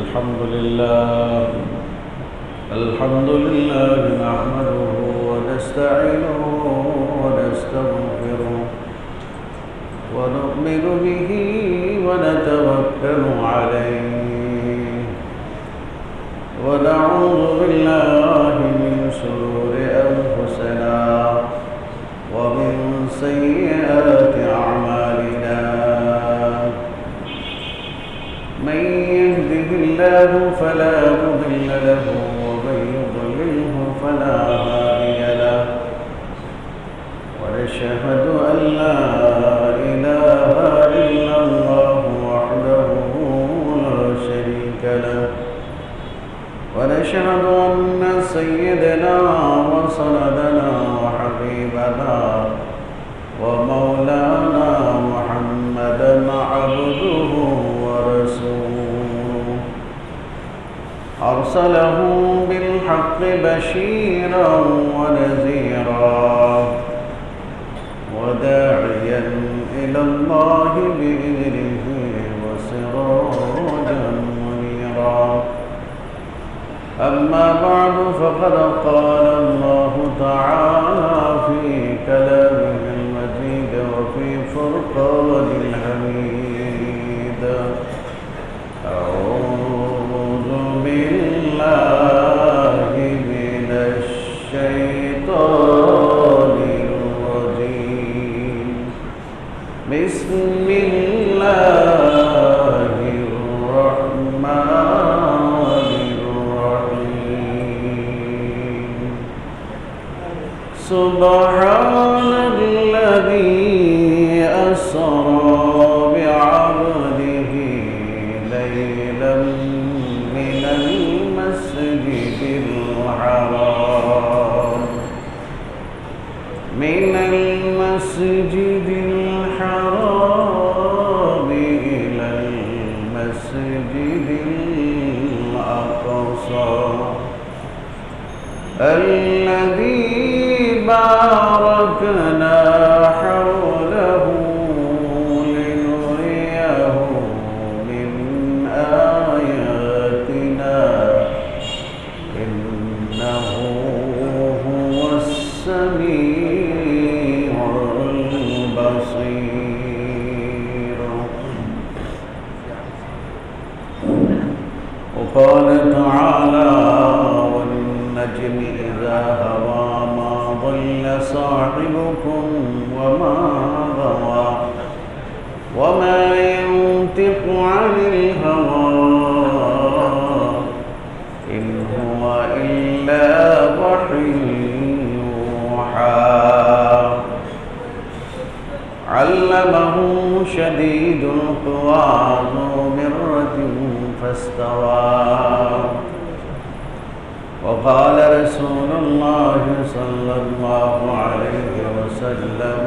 الحمد لله نحمده ونستعينه ونستغفره ونؤمن به ونتوكل عليه ونعوذ بالله من شرور أنفسنا ومن سيئات أعمالنا من يهده الله فلا مضل له ومن يضلله فلا هادي له ونشهد أن لا إله إلا الله وحده لا شريك له ونشهد أن سيدنا وسندنا وحبيبنا ومولانا محمدا عبده ورسوله أرسله بالحق بشيرا ونذيرا وداعيا إلى الله بإذنه وسراجا منيرا أما بعد فقد قال الله تعالى في كلامه المجيد وفي فرقان الحميد أعوذ بالله من الشيطان الرجيم بسم الله الرحمن الرحيم سبحان الذي أسرى بعبده ليلا من المسجد الحرام إلى المسجد الأقصى الذي باركنا حوله لنريه من آياتنا إنه هو السميع البصير. وقال تعالى والنجم إذا هوى ما ضل صاحبكم وما غوى وما ينطق عن الهوى إن هو إلا وحي يوحى علمه شديد القوى ذو مرة فاستوى. وقال رسول الله صلى الله عليه وسلم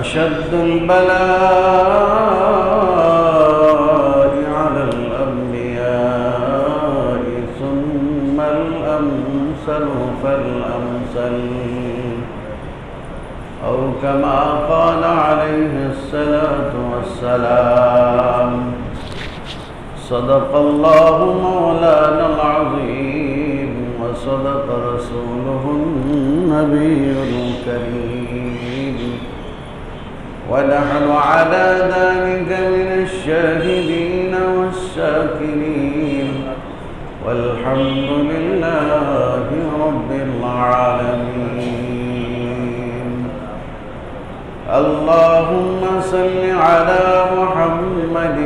أشد البلاء على الأنبياء ثم الأمثل فالأمثل أو كما قال عليه الصلاة والسلام. صدق الله مولانا العظيم وصدق رسوله النبي الكريم ونحن على ذلك من الشاهدين والشاكرين والحمد لله رب العالمين. اللهم صل على محمد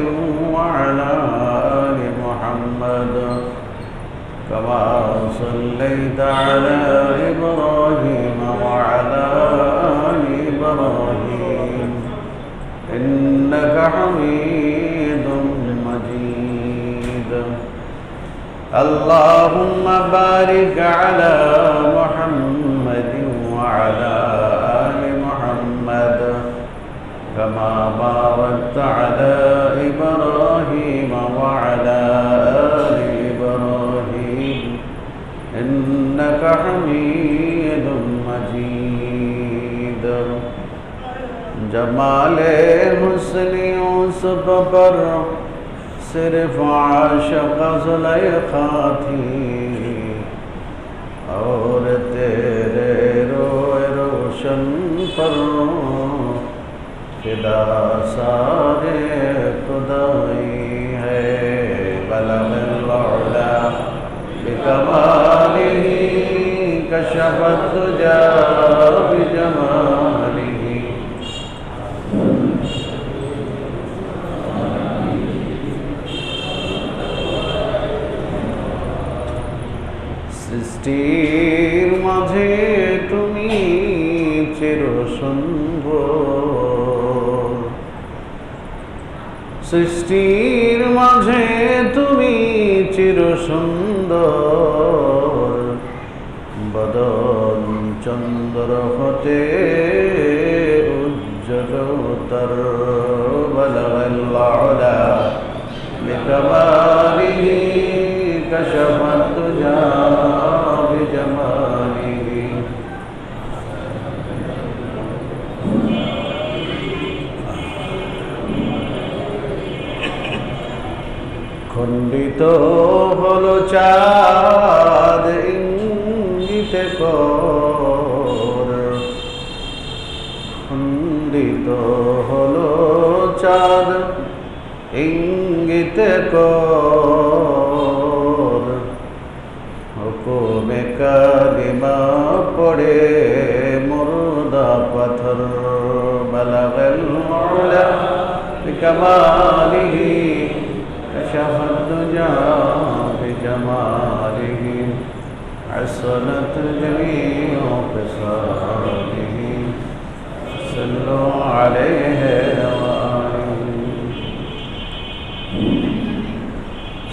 وعلى آل محمد كما صليت على إبراهيم وعلى آل إبراهيم إنك حميد مجيد. اللهم بارك على محمد وعلى آل محمد كما باركت على إبراهيم وعلى آل إبراهيم إنك حميد مجيد. जमाले हुस्न यूसुफ पर सिर्फ आशिक़ ज़ुलेख़ा थी और तेरे रोए रोशन पर फिदा सारे खुदाई है। बलग़ल उला बिकमालिही कशफ़त दुजा बिजमालिही। সৃষ্টির মাঝে তুমি চিরসুন্দর, সৃষ্টির মাঝে তুমি চিরসুন্দর, বদন চন্দ্র হতে উজ্জ্বলতর। বলগল উলা বিকমালিহি কশফত দুজা বিজমালিহি। খণ্ডিত হলো চাঁদ ইঙ্গিতে কর, খণ্ডিত হলো চাঁদ ইঙ্গিতে কর, হুকুমে কালিমা পড়ে মুর্দা পাথর। বলগল উলা বিকমালিহি কশফত দুজা বিজমালিহি। حسنت جميع خصاله صلوا عليه وآله।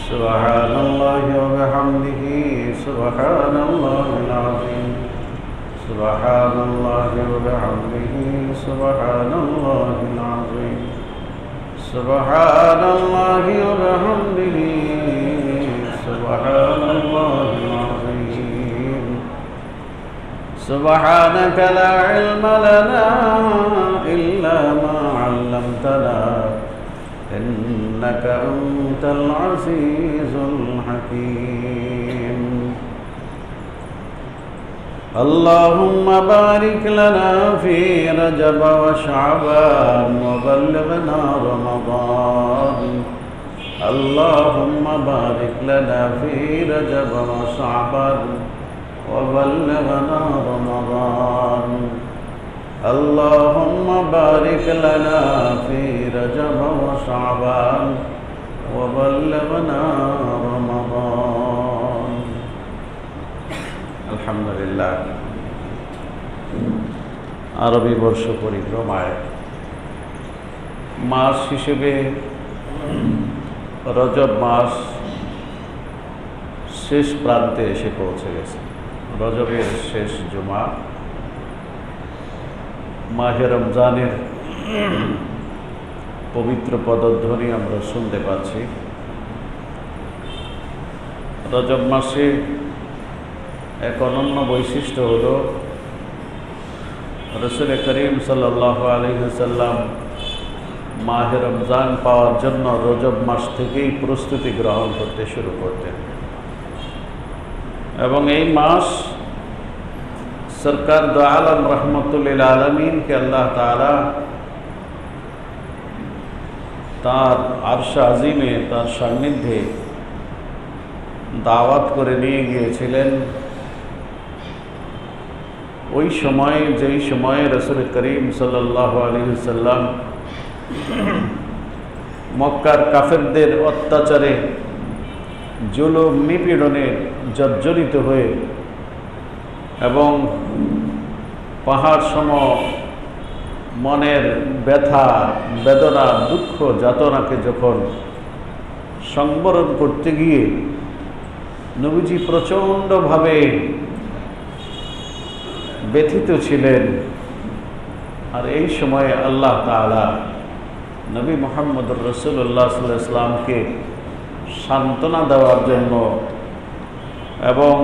سبحان الله وبحمده سبحان الله العظيم سبحان الله وبحمده سبحان الله العظيم سبحان الله وبحمده سبحان الله العظيم سبحانك لا علم لنا إلا ما علمتنا إنك أنت العزيز الحكيم اللهم بارك لنا في رجب وشعبان وبلغنا رمضان اللهم بارك لنا في رجب وشعبان وبلغنا رمضان اللهم بارك لنا في رجب وشعبان وبلغنا رمضان الحمد لله আরবি বর্ষ পরিক্রমায় মাস হিসেবে রজব মাস শেষ প্রান্তে এসে পৌঁছে গেছে। রজবের শেষ জুমা, মাহে রমজানের পবিত্র পদধ্বনি আমরা শুনতে পাচ্ছি। রজব মাসে এক অনন্য বৈশিষ্ট্য হল রাসূল করিম সাল্লাল্লাহু আলাইহি ওয়াসাল্লাম মাহে রমজান পাওয়ার জন্য রজব মাস থেকেই প্রস্তুতি গ্রহণ করতে শুরু করতেন এবং এই মাস সরকার দো আলম রহমতুল্লিল আলমিনকে আল্লাহ তাআলা তার আরশ আজিমে তার সান্নিধ্যে দাওয়াত করে নিয়ে গিয়েছিলেন। ওই সময় যেই সময়ে রাসূল করিম সাল্লাল্লাহু আলাইহি ওয়াসাল্লাম মক্কার কাফেরদের অত্যাচারে জুলুম নিপীড়নে জর্জরিত হয়ে এবং পাহাড় সম মনের ব্যথা বেদনা দুঃখ যাতনাকে যখন সংবরণ করতে গিয়ে নবীজি প্রচণ্ডভাবে ব্যথিত ছিলেন। আর এই সময়ে আল্লাহ তাআলা নবী মুহাম্মদুর রাসূলুল্লাহ সাল্লাল্লাহু আলাইহি ওয়াসাল্লামকে সান্ত্বনা দেওয়ার জন্য এবং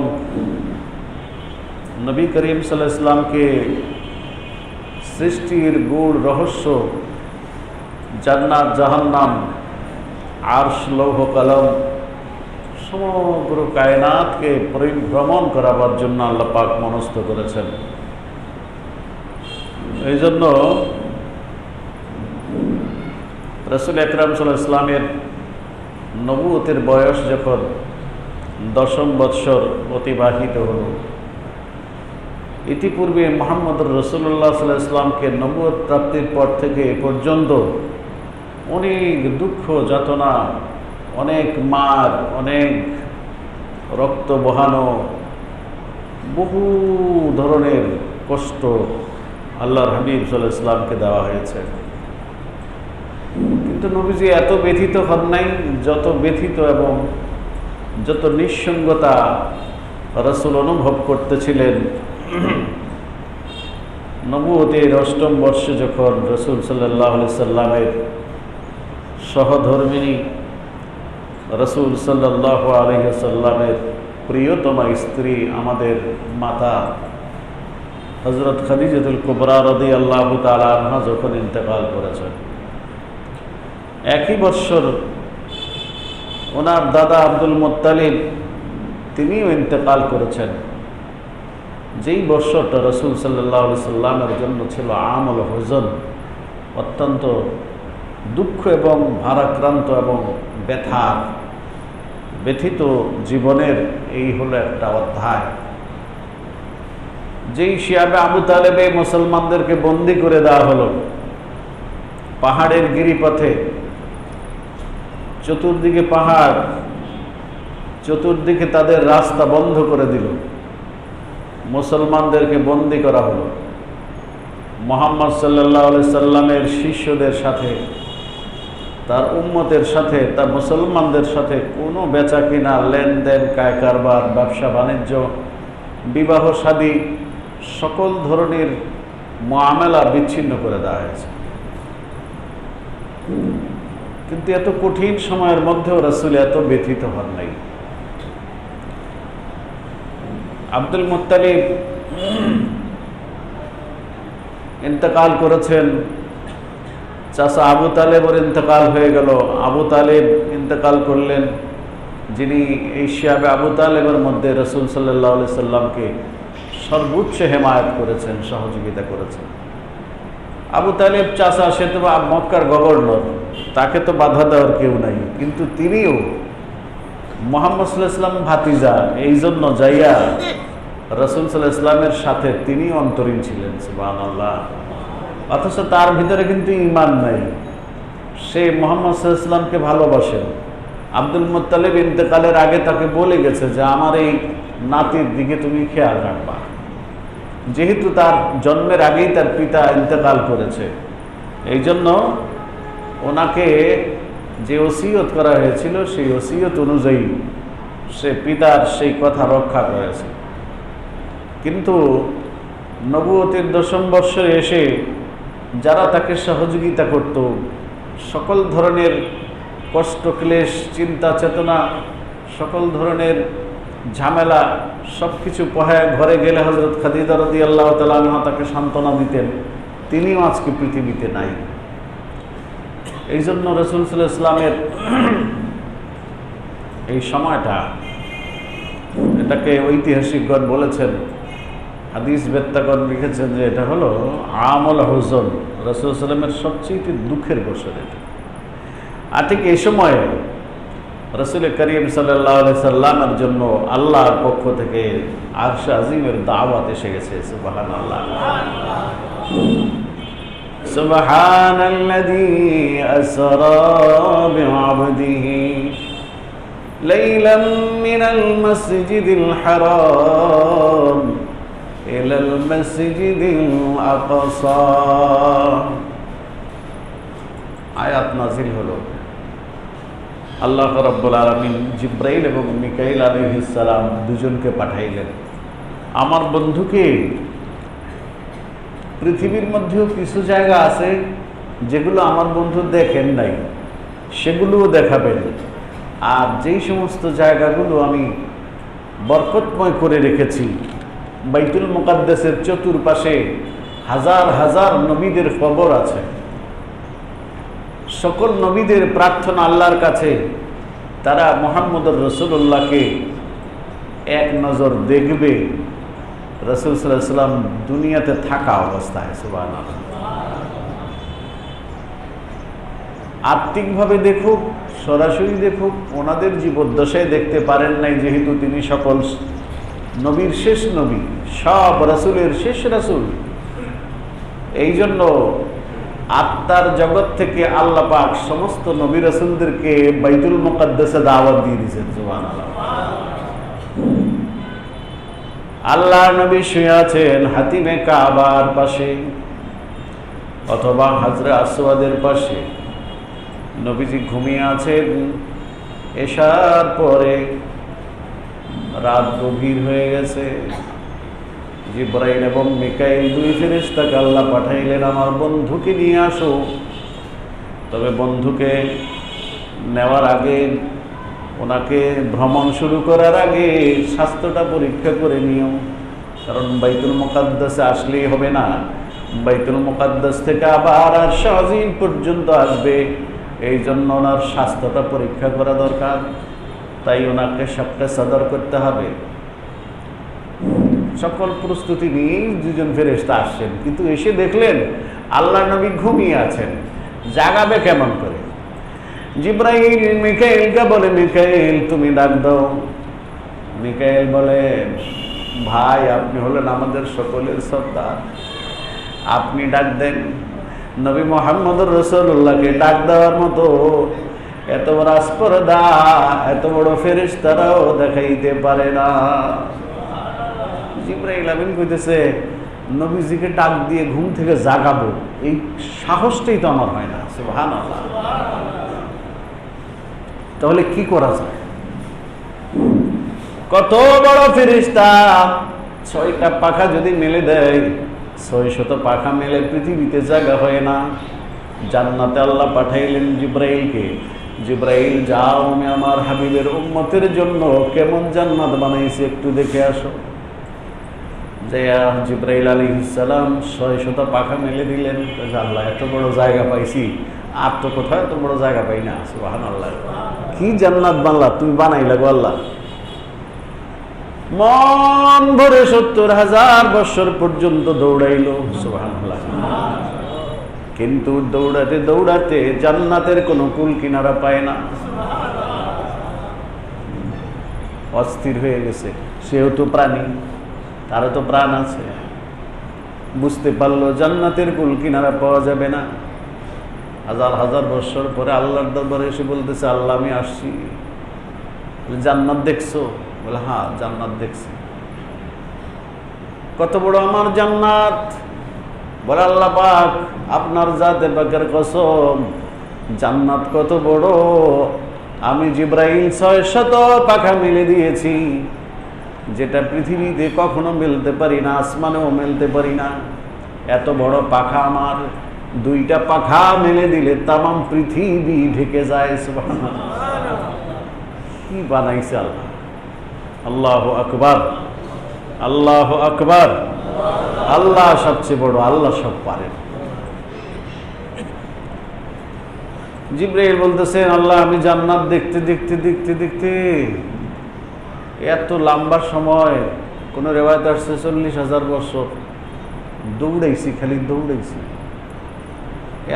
নবী করিম সাল্লাল্লাহু আলাইহি ওয়াসাল্লামকে সৃষ্টির গূঢ় রহস্য জান্নাত জাহান্নাম আরশ, লৌহ কলম সমগ্র কায়নাতকে পরিভ্রমণ করাবার জন্য আল্লাহ পাক মনস্থ করেছেন। এই জন্য রাসূল আকরাম সাল্লাল্লাহু আলাইহি ওয়াসাল্লামের নবুয়তের বয়স যখন 10 বৎসর অতিবাহিত হল, ইতিপূর্বে মুহাম্মদুর রাসূলুল্লাহ সাল্লাল্লাহু আলাইহি ওয়াসাল্লামকে নবুয়ত প্রাপ্তির পর থেকে এ পর্যন্ত অনেক দুঃখ যাতনা, অনেক মার, অনেক রক্ত বহানো, বহু ধরনের কষ্ট আল্লাহর হাবিব সাল্লাল্লাহু আলাইহি ওয়াসাল্লামকে দেওয়া হয়েছে। কিন্তু নবীজি এত ব্যথিত হন নাই যত ব্যথিত এবং যত নিঃসঙ্গতা রাসূল অনুভব করতেছিলেন নবুয়তের 8ম বর্ষে যখন রাসূল সাল্লাল্লাহু আলাইহি সাল্লামের সহধর্মিণী রাসূল সাল্লাল্লাহু আলাইহি সাল্লামের প্রিয়তমা স্ত্রী আমাদের মাতা হযরত খাদিজাতুল কুবরা রাদিয়াল্লাহু তাআলা আনহা যখন ইন্তেকাল করেছেন, একই বৎসর ওনার দাদা আব্দুল মুত্তালিব তিনিও ইন্তেকাল করেছেন। যেই বৎসরটা রাসূল সাল্লাল্লাহু আলাইহি সাল্লামের জন্য ছিল আমল হুজন, অত্যন্ত দুঃখ এবং ভারাক্রান্ত এবং ব্যথিত জীবনের এই হলো একটা অধ্যায়। যেই শিয়াবে আবু তালেবে মুসলমানদেরকে বন্দী করে দেওয়া হলো, পাহাড়ের গিরিপথে, চতুর্দিকে পাহাড়, চতুর্দিকে তাদের রাস্তা বন্ধ করে দিল, মুসলমানদেরকে বন্দী করা হলো। মুহাম্মদ সাল্লাল্লাহু আলাইহি সাল্লামের শিষ্যদের সাথে, তার উম্মতের সাথে, তার মুসলমানদের সাথে কোনো বেচা কিনা, লেনদেন, কায় কারবার, ব্যবসা বাণিজ্য, বিবাহ শাদী, সকল ধরনের মুআমালা বিচ্ছিন্ন করে দেওয়া হয়েছে। কিন্তু এত কঠিন সময়ের মধ্যেও রাসূল এত ব্যথিত হন নাই। আব্দুল মুত্তালিব ইন্তেকাল করেছেন, চাচা আবু তালেবের ইন্তেকাল হয়ে গেল। আবু তালেব ইন্তেকাল করলেন, যিনি এই শিয়াবে আবু তালেবের মধ্যে রাসূল সাল্লাল্লাহু আলাইহি সাল্লামকে সর্বোচ্চ হেমায়েত করেছেন, সহযোগিতা করেছেন। আবু তালেব চাচা, সে তো মক্কার গভর্নর, তাকে তো বাধা দেওয়ার কেউ নাই, কিন্তু তিনিও মুহাম্মদ সাল্লাল্লাহু আলাইহি সাল্লাম ভাতিজা, এই জন্য যাইয়া রাসূল সাল্লাল্লাহু আলাইহি সাল্লামের সাথে তিনি অন্তরীণ ছিলেন। সুবহানাল্লাহ। অথচ তার ভিতরে কিন্তু ঈমান নাই, সে মুহাম্মদ সাল্লাল্লাহু আলাইহি সাল্লামকে ভালোবাসেন। আব্দুল মুত্তালিব ইন্তেকালের আগে তাকে বলে গেছে যে আমার এই নাতির দিকে তুমি খেয়াল রাখবা, যেহেতু তার জন্মের আগেই তার পিতা ইন্তেকাল করেছে। এই জন্য ওনাকে যে ওসিয়ত করা হয়েছিল সেই ওসিয়ত অনুযায়ী সে পিতার সেই কথা রক্ষা করেছে। কিন্তু নবুয়তের 10ম বৎসরে এসে যারা তাকে সহযোগিতা করত, সকল ধরনের কষ্ট, ক্লেশ, চিন্তা চেতনা, সকল ধরনের ঝামেলা সব কিছু পোহায় ঘরে গেলে হযরত খাদিজা রাদিয়াল্লাহু তাআলা আনহা তাকে সান্ত্বনা দিতেন, তিনিও আজকে পৃথিবীতে নাই। এই জন্য রাসূল সাল্লাল্লাহু আলাইহি ওয়াসাল্লামের এই সময়টা, এটাকে ঐতিহাসিকগণ বলেছেন, হাদিস বেত্তাগণ লিখেছেন যে এটা হলো আমল হুজন, রাসূল সাল্লাল্লাহু আলাইহি ওয়াসাল্লামের সবচেয়ে দুঃখের বছর এটা। আর ঠিক এই সময়ে রাসূল করিম সাল্লাল্লাহু আলাইহি সাল্লামের জন্য আল্লাহর পক্ষ থেকে আরশ আজিমের দাওয়াত এসে গেছে। সুবহানাল্লাহ। সুবহানাল্লাযী আসরা বিআবদিহি লাইলাম মিনাল মাসজিদিল হারাম ইলাল মাসজিদিল আকসা। আয়াত নাযিল হলো। আল্লাহ রাব্বুল আলামিন জিব্রাইল এবং মিকাইল আলাইহিস সালাম দুজনকে পাঠাইলেন। আমার বন্ধুকে পৃথিবীর মধ্যেও কিছু জায়গা আছে যেগুলো আমার বন্ধু দেখেন নাই, সেগুলোও দেখাবেন। আর যেই সমস্ত জায়গাগুলো আমি বরকতময় করে রেখেছি, বাইতুল মুকাদ্দাসের চতুর্পাশে হাজার হাজার নবীদের কবর আছে, সকল নবীদের প্রার্থনা আল্লাহর কাছে, তারা মুহাম্মদুর রাসূলুল্লাহকে এক নজর দেখবে রাসূল সাল্লাল্লাহু আলাইহি ওয়াসাল্লাম দুনিয়াতে থাকা অবস্থায়। সুবহানাল্লাহ। আত্মিকভাবে দেখুক, সরাসরি দেখুক, ওনাদের জীবদ্দশায় দেখতে পারেন নাই, যেহেতু তিনি সকল নবীর শেষ নবী, সব রাসূলের শেষ রাসূল। এই জন্য আত্মার জগৎ থেকে আল্লাহ পাক সমস্ত নবী রাসূলদেরকে বাইতুল মুকাদ্দাসে দাওয়াত দিয়ে দিয়েছেন। সুবহানাল্লাহ। আল্লাহর নবী শুয়ে আছেন হাতিমে কাবার পাশে অথবা হাজরে আসওয়াদের পাশে, নবীজি ঘুমিয়ে আছেন। এশার পরে রাত গভীর হয়ে গেছে। জিবরাইল এবং মিকাইল দুই ফেরেশতাকে আল্লাহ পাঠাইলেন, আমার বন্ধুকে নিয়ে আসো। তবে বন্ধুকে নেওয়ার আগে, ওনাকে ভ্রমণ শুরু করার আগে স্বাস্থ্যটা পরীক্ষা করে নিও, কারণ বাইতুল মুকাদ্দাসে আসলেই হবে না, বাইতুল মুকাদ্দাস থেকে আবার আরশ আজিম পর্যন্ত আসবে, এই জন্য ওনার স্বাস্থ্যটা পরীক্ষা করা দরকার। তাই ওনাকে সবটা সদর করতে হবে। সকল প্রস্তুতি নিয়েই দুজন ফেরেশতা আসছেন, কিন্তু এসে দেখলেন আল্লাহ নবী ঘুমিয়ে আছেন। জাগাবে কেমন করে? জিবরাইল মিকাইলকে বলে, মিকাইল তুমি ডাক দাও। মিকাইল বলে, ভাই আপনি হলেন আমাদের সকলের সর্দার, আপনি ডাক দেন। নবী মুহাম্মদুর রাসূলুল্লাহকে ডাক দেওয়ার মতো এত বড় আসপরদা, এত বড় ফেরেশতারাও দেখাইতে পারে না। জিবরাইল আমিন কইতেছে, নবীজিকে ডাক দিয়ে ঘুম থেকে জাগাবো, এই সাহসটাই তো আমার হয় না। সুবহানাল্লাহ। তাহলে কি করা যায়? কত বড় ফেরেশতা, 6টা পাখা যদি মেলে দেয়, 600 পাখা মেলে পৃথিবীতে জায়গা হয় না। জান্নাতে আল্লাহ পাঠাইলেন জিবরাইলকে, জিবরাইল যাও, আমি আমার হাবিবের উম্মতের জন্য কেমন জান্নাত বানাইছি একটু দেখে আসো। জিবরাইল আলাইহিস সালাম 600 পাখা মেলে দিলেন। আল্লাহ এত বড় জায়গা পাইছি, আর তো কোথাও এত বড় জায়গা পাই না। সুবহানাল্লাহ। কি জান্নাত বাংলা তুমি বানাইলা গো আল্লাহ। মন ভরে 70,000 বছর পর্যন্ত দৌড়াইলো। সুবহানাল্লাহ। কিন্তু দৌড়াতে দৌড়াতে জান্নাতের কোনো কুল কিনারা পায় না। অস্থির হয়ে গেছে। সেও তো প্রাণী, তারও তো প্রাণ আছে। বুঝতে পারলো জান্নাতের কুল কিনারা পাওয়া যাবে না। 1000 বছর পরে আল্লাহর দরবারে এসে বলতেছে, আল্লাহ আমি আসছি, জান্নাত দেখছো? বলে হ্যাঁ জান্নাত দেখছি। কত বড় আমার জান্নাত? বলে আল্লাহ পাক আপনার জাতে পাকের কসম, জান্নাত কত বড়, আমি জিবরাইল 600 পাখা মেলে দিয়েছি, যেটা পৃথিবীতে কখনো মেলতে পারি না, আসমানেও মেলতে পারি না। এত বড় পাখা আমার, 2টা পাখা মেলে দিলে তামাম পৃথিবী ঢেকে যায়। সুবহানাল্লাহ। কি বানাইছে আল্লাহ! আল্লাহু আকবার, আল্লাহু আকবার। আল্লাহ সবচেয়ে বড়, আল্লাহ সব পারেন। জিবরাইল বলতেছেন, আল্লাহ আমি জান্নাত দেখতে দেখতে দেখতে দেখতে এত লম্বা সময়, কোন রিওয়ায়াতে আসছে 40,000 বছর দৌড়াইছি, খালি দৌড়াইছি।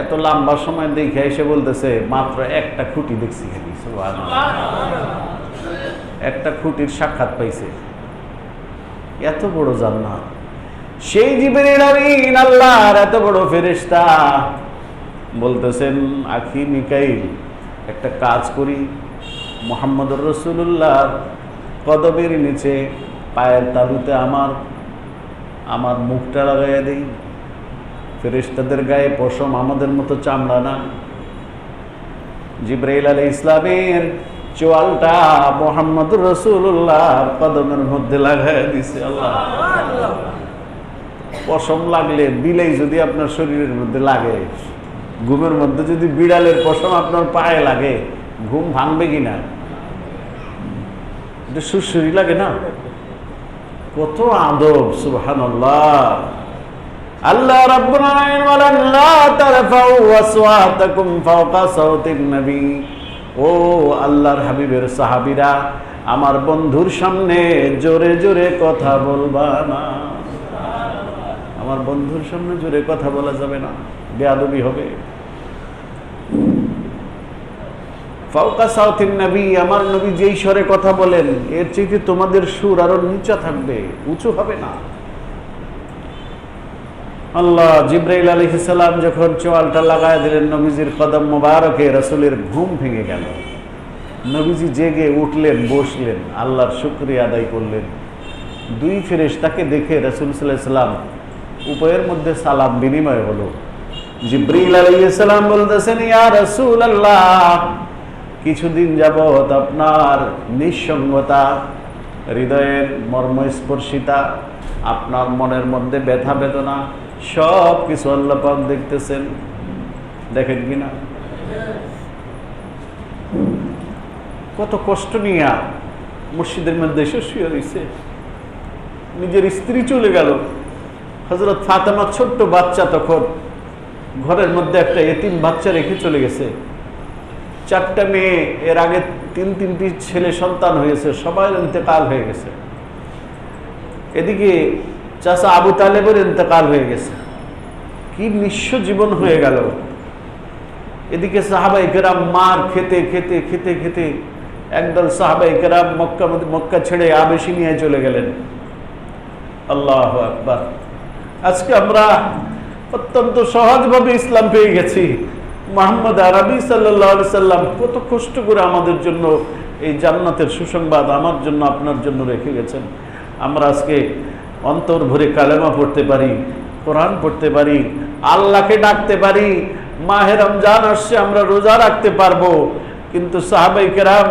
এত লম্বা সময় দেখে এসে বলতেছে, মাত্র একটা খুঁটি দেখছি খালি। সুবহানাল্লাহ। একটা খুঁটির সাক্ষাৎ পাইছে। এত বড় জান্নাত, সেই জিবরাইল আমিন আল্লাহর এত বড় ফেরেশতা বলতেছেন, আখি মিকাইল একটা কাজ করি, মুহাম্মদুর রাসূলুল্লাহর কদমের নিচে পায়ের তালুতে আমার মুখটা লাগাইয়া দেই। ফেরেশতাদের গায়ে পশম, আমাদের মতো চামড়া না। জিবরাইল আলাইহিস সালামের চোয়ালটা মুহাম্মদুর রাসূলুল্লাহর কদমের মধ্যে লাগাইয়া দিছে। আল্লাহ, পশম লাগলে, বিলাই যদি আপনার শরীরের মধ্যে লাগে, ঘুমের মধ্যে যদি বিড়ালের পশম আপনার পায়ে লাগে, ঘুম ভাঙবে কিনা? এটা সুরসুরি লাগে না? কত আদব! সুবহানাল্লাহ। আল্লাহ রাব্বুল আলামিন বলেন, লা তারফাউ আসওয়াতাকুম ফাওকা সাওতিন নবী। ও আল্লাহর হাবিবের সাহাবীরা, আমার বন্ধুর সামনে জোরে জোরে কথা বলবা না। আমার বন্ধুর সামনে জোরে কথা বলা যাবে না, বেয়াদবি হবে। ফাওকা সাওতিন নবী, আমার নবী যেই স্বরে কথা বলেন এর চেয়ে তোমাদের সুর আরো নিচা থাকবে, উঁচু হবে না। আল্লাহ জিবরাইল আলাইহিস সালাম যখন চোয়ালটা লাগায় দিলেন নবীজির কদম মোবারকে, রাসূলের ঘুম ভেঙে গেল। নবীজি জেগে উঠলেন, বসলেন, আল্লাহর শুকরিয়া আদায় করলেন। দুই ফেরেশতাকে দেখে রাসূল সাল্লাল্লাহু আলাইহি সাল্লাম উভয়ের মধ্যে সালাম বিনিময় হলো। জিবরাইল আলাইহিস সালাম বলতেছেন, ইয়া রাসূলুল্লাহ, কিছুদিন যাবত আপনার নিঃসঙ্গতা, হৃদয়ের মর্মস্পর্শিতা, আপনার মনের মধ্যে ব্যথা বেদনা সব কিছু আল্লাহ পাক দেখতেছেন। দেখেন কিনা? কত কষ্ট নিয়ে মসজিদের মধ্যে এসে শুয়ে রয়েছে। নিজের স্ত্রী চলে গেল, হযরত ফাতেমা ছোট্ট বাচ্চা, তখন ঘরের মধ্যে একটা এতিম বাচ্চা রেখে চলে গেছে। 4টা মেয়ে, এর আগে 3টি ছেলে সন্তান হয়েছে, সবার ইন্তেকাল হয়ে গেছে। এদিকে চাচা আবু তালেবের ইন্তেকাল হয়ে গেছে, কি নিঃস্ব জীবন হয়ে গেল। এদিকে সাহাবায়ে কেরাম মার খেতে খেতে খেতে খেতে একদল সাহাবায়ে কেরাম মক্কা ছেড়ে আবেশিনিয়ায় চলে গেলেন। আল্লাহু আকবার। আজকে আমরা অত্যন্ত সহজভাবে ইসলাম পেয়ে গেছি। মুহাম্মদ আরবি সাল্লাল্লাহু আলাইহি সাল্লাম কত কষ্ট করে আমাদের জন্য এই জান্নাতের সুসংবাদ আমার জন্য আপনার জন্য রেখে গেছেন। আমরা আজকে অন্তর ভরে কালেমা পড়তে পারি, কোরআন পড়তে পারি, আল্লাহকে ডাকতে পারি। মাহে রমজান আসছে, আমরা রোজা রাখতে পারবো। কিন্তু সাহাবায়ে কেরাম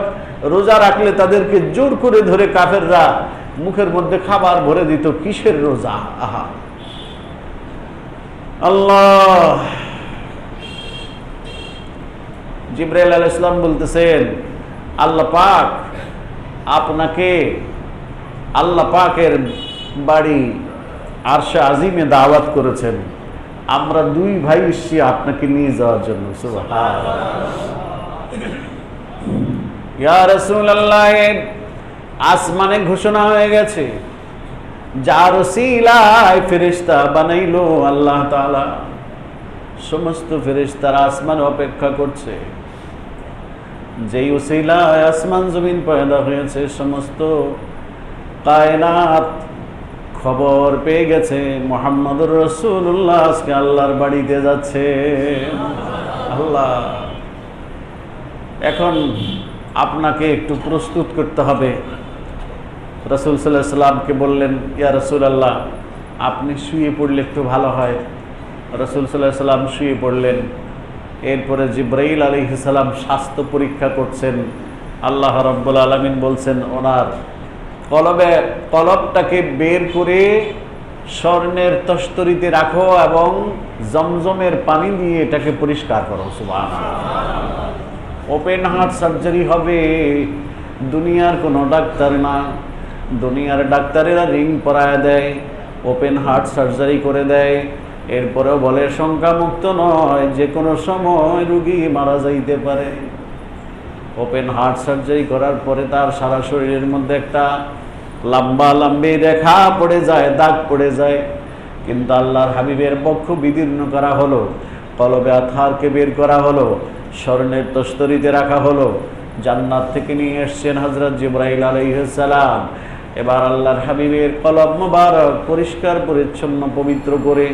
রোজা রাখলে তাদেরকে জোর করে ধরে কাফেররা মুখের মধ্যে খাবার ভরে দিত। কিসের রোজা? আহা আল্লাহ। জিবরাইল আলাইহিস সালাম বলতেছেন, আল্লাহ পাক আপনাকে, আল্লাহ পাকের বাড়ি আরশে আজিমে দাওয়াত করেছেন। আমরা 2 ভাই এসেছি আপনাকে নিয়ে যাওয়ার জন্য। সুবহানাল্লাহ। ইয়া রাসূলুল্লাহ, আসমানে ঘোষণা হয়ে গেছে, যার ওসিলায় ফেরেশতা বানাইলো আল্লাহ তাআলা, সমস্ত ফেরেশতারা আসমান অপেক্ষা করছে। যেই ওসিলায় আসমান জমিন পয়দা হয়েছে, সমস্ত কায়নাত খবর পেয়ে গেছে মুহাম্মদুর রাসূলুল্লাহ আজকে আল্লাহর বাড়িতে যাচ্ছে। আল্লাহ, এখন আপনাকে একটু প্রস্তুত করতে হবে। রাসূল সাল্লাল্লাহু আলাইহি সাল্লামকে বললেন, ইয়া রাসূলুল্লাহ, আপনি শুয়ে পড়লে একটু ভালো হয়। রাসূল সাল্লাল্লাহু আলাইহি সাল্লাম শুয়ে পড়লেন। এরপরে জিবরাইল আলাইহিস সালাম স্বাস্থ্য পরীক্ষা করছেন। আল্লাহ রাব্বুল আলামিন বলছেন, ওনার কলবটাকে বের করে স্বর্ণের তস্তরিতে রাখো এবং জমজমের পানি দিয়ে এটাকে পরিষ্কার করো। সুবহানাল্লাহ। ওপেন হার্ট সার্জারি হবে। দুনিয়ার কোনো ডাক্তার না, দুনিয়ার ডাক্তারেরা রিং পরায় দেয়, ওপেন হার্ট সার্জারি করে দেয়, এরপরেও বলে শঙ্কামুক্ত নয়, যে কোনো সময় রুগী মারা যাইতে পারে। ওপেন হার্ট সার্জারি করার পরে তার সারা শরীরের মধ্যে একটা লম্বা লম্বি রেখা পড়ে যায়, দাগ পড়ে যায়। কিন্তু আল্লাহর হাবিবের বক্ষ বিদীর্ণ করা হলো, কলবে আতহারকে বের করা হলো, স্বর্ণের তস্তরিতে রাখা হলো। জান্নাত থেকে নিয়ে এসছেন হযরত জিবরাইল আলাইহিস সালাম। এবার আল্লাহর হাবিবের কলব মোবারক পরিষ্কার পরিচ্ছন্ন পবিত্র করে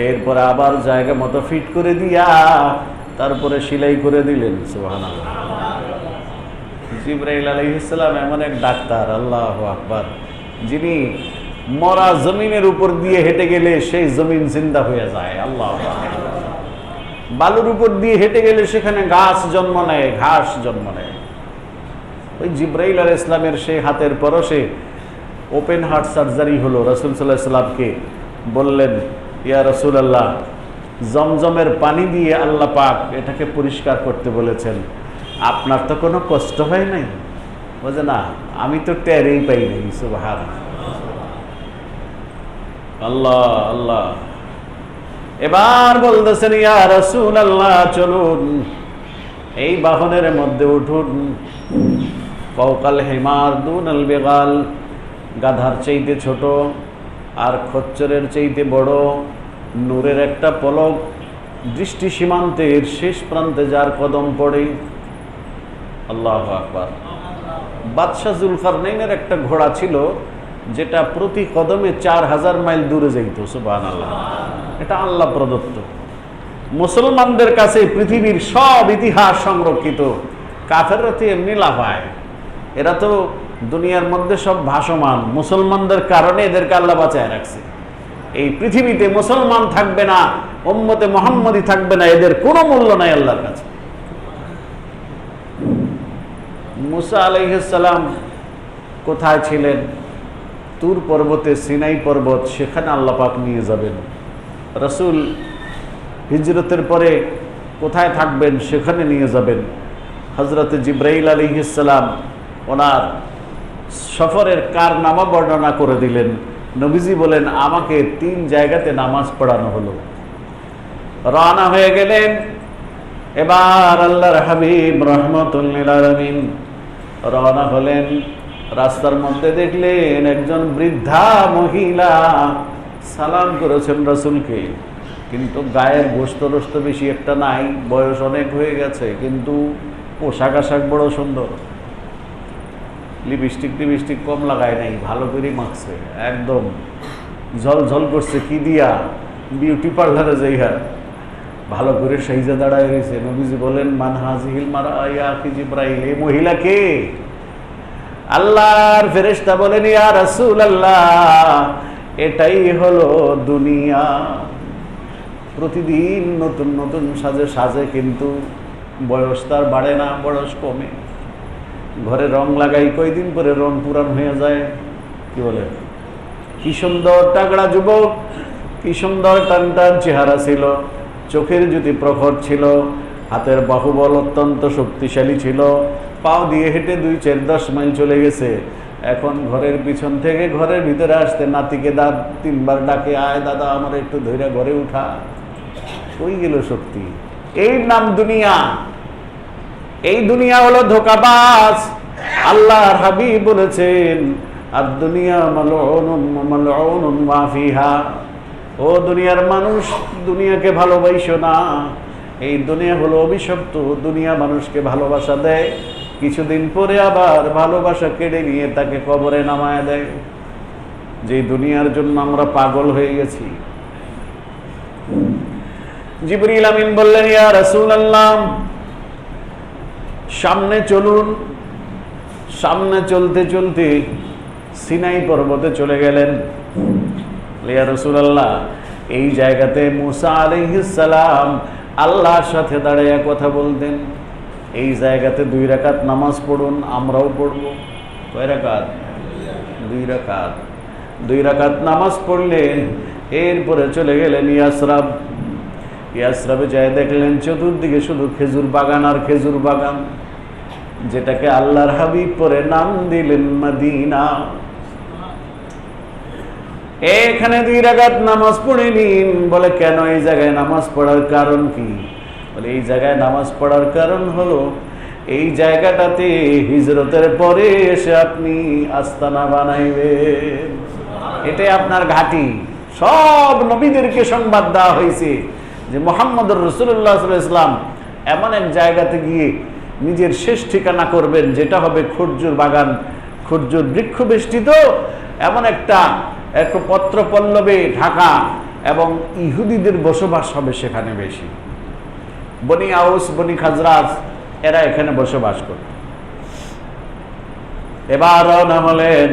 এরপরে আবার জায়গা মতো ফিট করে দিয়া তারপরে সেলাই করে দিলেন। সুবহানাল্লাহ। জিবরাইল আলাইহিস সালাম এমন এক ডাক্তার, আল্লাহু আকবার, যিনি মরা জমিনের উপর দিয়ে হেঁটে গেলে সেই জমিন জিন্দা হয়ে যায়। আল্লাহু আকবার। বালুর উপর দিয়ে হেঁটে গেলে সেখানে গাছ জন্ম নেয়, ঘাস জন্ম নেয়। ওই জিবরাইল আলাইহিস সালামের সেই হাতের পরশে ওপেন হার্ট সার্জারি হলো। রাসূল সাল্লাল্লাহু আলাইহি সাল্লামকে বললেন, ইয়া রাসূলুল্লাহ, জমজমের পানি দিয়ে আল্লাহ পাক এটাকে পরিষ্কার করতে বলেছেন, আপনার তো কোনো কষ্ট হয় নাই? বলে না, আমি তো টেরই পাই নাই। সুবহানাল্লাহ। আল্লাহ আল্লাহ। এবার বলতেছেন, ইয়া রাসূলুল্লাহ, চলুন এই বাহনের মধ্যে উঠুন। ফাওকাল হিমার দুনাল বিগাল, গাধার চাইতে ছোট আর খচ্চরের চাইতে বড়, নূরের একটা পলক, দৃষ্টি সীমান্তের শেষ প্রান্তে যার কদম পড়ে। আল্লাহু আকবার। বাদশাহ জুলকারনাইনের একটা ঘোড়া ছিল যেটা প্রতি কদমে 4000 মাইল দূরে যাইত। সুবহানাল্লাহ। এটা আল্লাহ প্রদত্ত। মুসলমানদের কাছে পৃথিবীর সব ইতিহাস সংরক্ষিত, কাফেররা তো এমনি লাফায়, এরা তো দুনিয়ার মধ্যে সব ভাসমান, মুসলমানদের কারণে এদেরকে আল্লাহ বাঁচায় রাখছে। এই পৃথিবীতে মুসলমান থাকবে না, উম্মতে মুহাম্মদী থাকবে না, এদের কোনো মূল্য নাই আল্লাহর কাছে। মুসা আলাইহিস সালাম কোথায় ছিলেন? তুর পর্বতে, সিনাই পর্বত, সেখানে আল্লাহ পাক নিয়ে যাবেন। রাসূল হিজরতের পরে কোথায় থাকবেন? সেখানে নিয়ে যাবেন। হযরত জিবরাইল আলাইহিস সালাম ওনার সফরের কারনামা বর্ণনা করে দিলেন। নবীজি বলেন, আমাকে 3 জায়গাতে নামাজ পড়ানো হলো। রওনা হয়ে গেলেন। এবার আল্লাহর হাবিব রাহমাতুল লিল আলামিন রওনা হলেন। রাস্তার মধ্যে দেখলেন একজন বৃদ্ধা মহিলা সালাম করেছেন রাসূলকে, কিন্তু গায়ের গোশত রোস্ত বেশি একটা নাই, বয়স অনেক হয়ে গেছে, কিন্তু পোশাক আশাক বড় সুন্দর, লিপস্টিক কম লাগায় নাই, ভালো করে মাখছে, একদম ঝলঝল করছে। কি দিয়া? বিউটি পার্লারে যাইয়া ভালো করে সাইজা দাঁড়ায় রয়েছে। নবীজি বলেন, মান হাজিহিল মারা ইয়া আখি জিবরাইল, এই মহিলা কে? আল্লাহর ফেরেশতা বলেন, ইয়া রাসূলুল্লাহ, এটাই হলো দুনিয়া। প্রতিদিন নতুন নতুন সাজে সাজে, কিন্তু বয়স তার বাড়ে না, বয়স কমে। ঘরে রং লাগাই, কয়দিন পরে রং পুরান হয়ে যায়। কি বলে? কি সুন্দর তাগড়া যুবক, কি সুন্দর টান টান চেহারা ছিল, চোখের জ্যোতি প্রখর ছিল, হাতের বাহুবল অত্যন্ত শক্তিশালী ছিল, পাও দিয়ে হেঁটে 2-4-10 মাইল চলে গেছে। এখন ঘরের পিছন থেকে ঘরের ভিতরে আসতে নাতিকে 3বার ডাকে, আয় দাদা আমার একটু ধইরা ঘরে উঠা। কই গেল শক্তি? এই নাম দুনিয়া। এই দুনিয়া হলো ধোঁকাবাজ। আল্লাহর হাবিব বলেছেন, আর দুনিয়া মালউনুন মালউনুন মা ফিহা। ও দুনিয়ার মানুষ, দুনিয়াকে ভালোবাসো না। এই দুনিয়া হলো অভিশপ্ত। দুনিয়া মানুষকে ভালোবাসা দেয়, কিছুদিন পরে আবার ভালোবাসা কেড়ে নিয়ে তাকে কবরে নামায় দেয়। যে দুনিয়ার জন্য আমরা পাগল হয়ে গেছি। জিবরিল আমিন বললেন, ইয়া রাসূলুল্লাহ, সামনে চলুন। সামনে চলতে চলতে সিনাই পর্বতে চলে গেলেন। ইয়া রাসূলুল্লাহ, এই জায়গাতে মুসা আলাইহিস সালাম আল্লাহর সাথে দাঁড়িয়ে কথা বলতেন। এই জায়গাতে 2 রাকাত নামাজ পড়ুন, আমরাও পড়ব। কয় রাকাত? 2 রাকাত। 2 রাকাত নামাজ পড়লেন। এরপরে চলে গেলেন ইয়াসরাব। ইয়াসরাবে যায় দেখলেন চতুর্দিকে শুধু খেজুর বাগান আর খেজুর বাগান, যেটাকে আল্লাহর হাবিব পরে নাম দিলেন মদিনা। এখানে 2 রাকাত নামাজ পড়ে নিন। বলে, কেন? এই জায়গায় নামাজ পড়ার কারণ কি? বলে, এই জায়গায় নামাজ পড়ার কারণ হলো, এই জায়গাটাতে হিজরতের পরে এসে আপনি আস্তানা বানাইবেন। এটাই আপনার ঘাঁটি। সব নবীদেরকে সংবাদ দেওয়া হয়েছে যে মুহাম্মদুর রাসূলুল্লাহ সাল্লাল্লাহু আলাইহি ওয়াসাল্লাম এমন এক জায়গাতে গিয়ে নিজের শেষ ঠিকানা করবেন, যেটা হবে খরজুর বাগান, খরজুর বৃক্ষ বেষ্টিত এমন একটা পত্র পল্লবে ঢাকা, এবং ইহুদিদের বসবাস হবে সেখানে বেশি। বনি আউস, বনি খাজরাজ, এরা এখানে বসবাস করত। এবার রওনা হলেন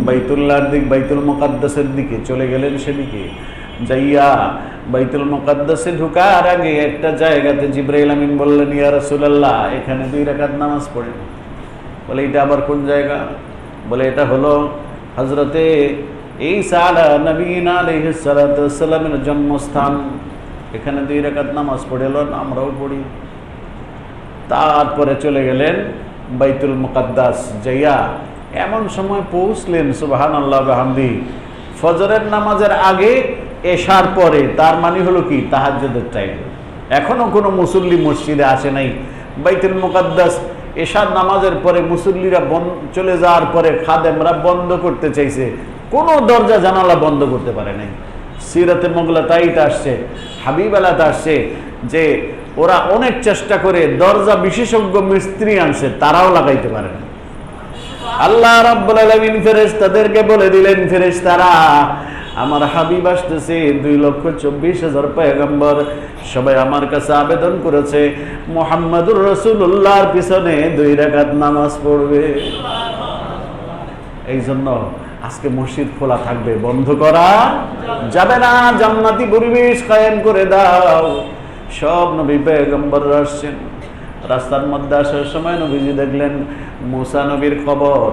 বাইতুল্লাহর দিক, বাইতুল মুকাদ্দাসের দিকে চলে গেলেন। সেদিকে যাইয়া বাইতুল মুকাদ্দাসে ঢোকার আগে একটা জায়গাতে জিবরাইল আমিন বললেন, ইয়া রাসূলুল্লাহ, এখানে 2 রাকাত নামাজ পড়েন। বলে, এটা আবার কোন জায়গা? বলে, এটা হলো হযরতে ঈসা নবীনা আলাইহিস সালাতু ওয়াস সালামের জন্মস্থান। এখানে 2 রাকাত নামাজ পড়েলেন, আমরাও পড়ি। তারপরে চলে গেলেন বাইতুল মুকাদ্দাস। যাইয়া এমন সময় পৌঁছলেন, সুবহানাল্লাহ বিহামদি, ফজরের নামাজের আগে এশার পরে, তার মানে হলো কি তাহাজ্জুদের টাইম। এখনো কোনো মুসল্লি মসজিদে আসে নাই। বাইতুল মুকাদ্দাস এশার নামাজের পরে মুসল্লিরা চলে যাওয়ার পরে খাদেমরা বন্ধ করতে চাইছে, কোনো দরজা জানালা বন্ধ করতে পারে নাই। সিরাতে মোগলাতাইতে আসছে, হাবিবালাতে আসছে যে ওরা অনেক চেষ্টা করে দরজা বিশেষজ্ঞ মিস্ত্রি আনছে, তারাও লাগাইতে পারে না। আল্লাহ রাব্বুল আলামিন ফেরেশতাদেরকে বলে দিলেন, ফেরেশতারা আমার হাবিব আসতেছে, 2,24,000 পয়গম্বর সবাই আমার কাছে আবেদন করেছে মুহাম্মাদুর রাসূলুল্লাহর পিছনে 2 রাকাত নামাজ পড়বে। এই জন্য আজকে মসজিদ খোলা থাকবে, বন্ধ করা যাবে না। জান্নাতি পরিবেশ কায়েম করে দাও। সব নবী পয়গম্বররা আসছেন। রাস্তার মধ্যে আসার সময় নবীজি দেখলেন মুসা নবীর কবর।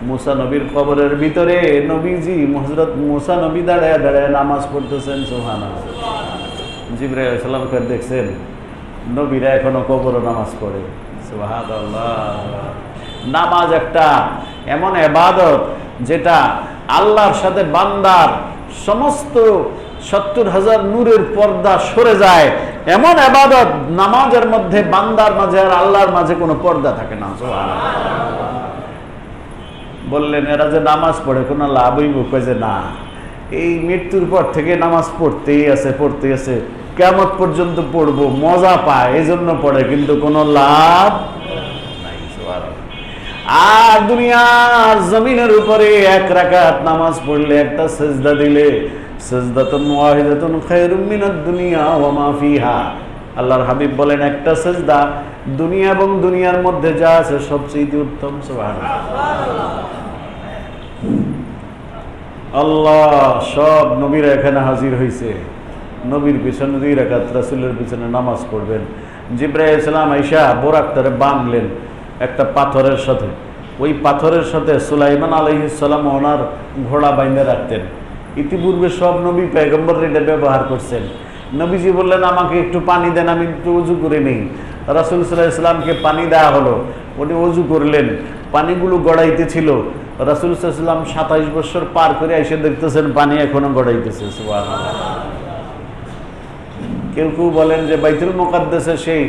মুসা নবীর কবরের ভিতরে নবীজি হযরত মুসা নবী দাঁড়ায় দাঁড়ায় নামাজ পড়তেছেন। সুবহানাল্লাহ। জিবরাইল আলাইহিস সালামকে দেখছেন নবীরা এখনো কবরে নামাজ পড়ে। সুবহানাল্লাহ। নামাজ একটা এমন ইবাদত যেটা আল্লাহর সাথে বান্দার সমস্ত 70,000 নূরের পর্দা সরে যায়, এমন ইবাদত নামাজের মধ্যে বান্দার মাঝে আর আল্লাহর মাঝে কোনো পর্দা থাকে না। সুবহানাল্লাহ। বললেন এরা যে নামাজ পড়ে কোনো লাভ হইব? কয় যে না, এই মৃত্যুর পর থেকে নামাজ পড়তেই আছে, কিয়ামত পর্যন্ত পড়বো, মজা পায় এই জন্য পড়ে, কিন্তু কোনো লাভ নাই। সুবহানাল্লাহ। আর দুনিয়ার জমিনের উপরে 1 রাকাত নামাজ পড়লে, একটা সিজদা দিলে, সিজদাতুন ওয়াহিদাতুন খায়রুম মিনাদ দুনিয়া ওয়া মা ফিহা। আল্লাহর হাবিব বলেন একটা সিজদা দুনিয়া এবং দুনিয়ার মধ্যে যা আছে সবচেয়ে উত্তম। সুবহানাল্লাহ। আল্লাহ সব নবীরা এখানে হাজির হয়েছে। নবীর পিছনে 2 রাকাত, রাসূলের পিছনে নামাজ পড়বেন। জিবরাইল আলাইহিস সালাম আয়েশা বোরাকটারে বাঁধলেন একটা পাথরের সাথে। ওই পাথরের সাথে সুলাইমান আলাইহিস সালাম ওনার ঘোড়া বাইন্ধে রাখতেন। ইতিপূর্বে সব নবী পয়গম্বর এটা ব্যবহার করছেন। নবীজি বললেন আমাকে একটু পানি দেন, আমি একটু ওযু করে নেই। রাসূল সাল্লাল্লাহু আলাইহি সাল্লামকে পানি দেওয়া হলো, উনি ওযু করলেন, পানিগুলো গড়াইতেছিল। রাসূল সাল্লাল্লাহু আলাইহি সাল্লাম 27 বছর পার করে এসে দেখতেছেন পানি এখনো গড়াইতেছে। সুবহানাল্লাহ। কেউ কেউ বলেন যে বাইতুল মুকাদ্দাসে সেই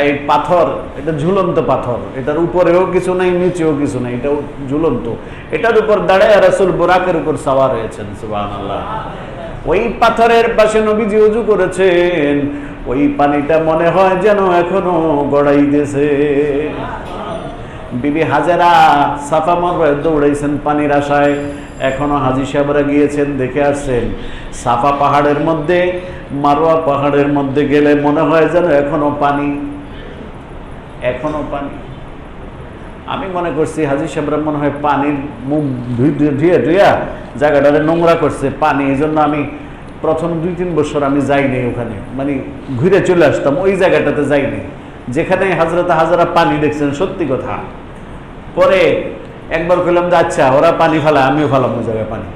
এই পাথর, এটা ঝুলন্ত পাথর, এটার উপরেও কিছু নাই নিচেও কিছু নাই, এটা ঝুলন্ত। এটার উপর দাঁড়ায় রাসূল বুরাকের উপর সাওয়ার হয়েছেন। সুবহানাল্লাহ। ওই পাথরের পাশে নবীজি ওযু করেছেন, ওই পানিটা মনে হয় যেন এখনো গড়াইতেছে। বিবি হাজেরা সাফা মারওয়ায় দৌড়াইছেন পানির আশায়। এখনো হাজী সাহেবরা গিয়েছেন, দেখে আসছেন সাফা পাহাড়ের মধ্যে, মারওয়া পাহাড়ের মধ্যে গেলে মনে হয় যেন এখনো পানি। আমি মনে করছি হাজী সাহেবরা মনে হয় পানির মুখ ধুইয়া জায়গাটারে নোংরা করছে পানি, এই জন্য আমি প্রথম 2-3 বছর আমি যাইনি ওখানে, মানে ঘুরে চলে আসতাম, ওই জায়গাটাতে যাইনি যেখানে হযরত হাজেরা পানি দেখছেন। সত্যি কথা। পরে একবার কইলাম যে আচ্ছা ওরা পানি ফেলায়, আমিও ফেলাম ওই জায়গায় পানি।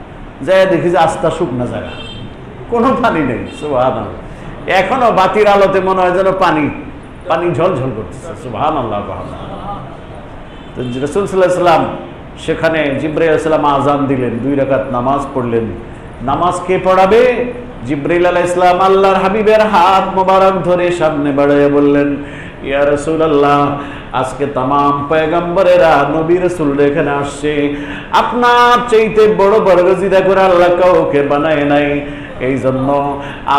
যাই দেখি যে আস্তা শুকনা জায়গা, কোনো পানি নেই। সুবহানাল্লাহ। এখনো বাতির আলোতে মনে হয় যেন পানি ঝলঝল করতেছে। সুবহানাল্লাহ। তো রাসূল সাল্লাল্লাহু আলাইহি সাল্লাম সেখানে জিবরাইল আলাইহিস সালাম আযান দিলেন, 2 রাকাত নামাজ পড়লেন। নামাজ কে পড়াবে? জিবরাইল আলাইহিস সালাম আল্লাহর হাবিবের হাত মোবারক ধরে সামনে বাড়াইয়া বললেন, ইয়া রাসূলুল্লাহ, আজকে तमाम পয়গম্বরেরা নবী রাসূল এখানে আসছে, আপনার চাইতে বড় বরগজিদা করে আল্লাহ কাউকে বানায় নাই। এই জন্য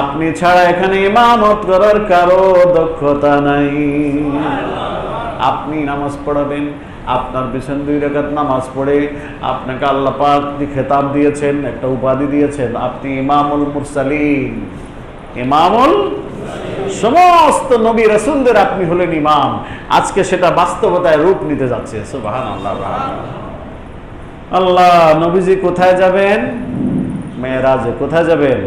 আপনি ছাড়া এখানে ইমামত করার কারো দক্ষতা নাই। আপনি নামাজ পড়াবেন, আপনার পিছনে 2 রাকাত নামাজ পড়ে আপনাকে আল্লাহ পাক খেতাব দিয়েছেন, একটা উপাধি দিয়েছেন, আপনি ইমামুল মুরসালিন। ইমামুল, সমস্ত নবী রাসূলদের আপনি হলেন ইমাম। আজকে সেটা বাস্তবতায় রূপ নিতে যাচ্ছে। সুবহানাল্লাহ। আল্লাহ নবীজি কোথায় যাবেন? মেরাজে। কোথায় যাবেন?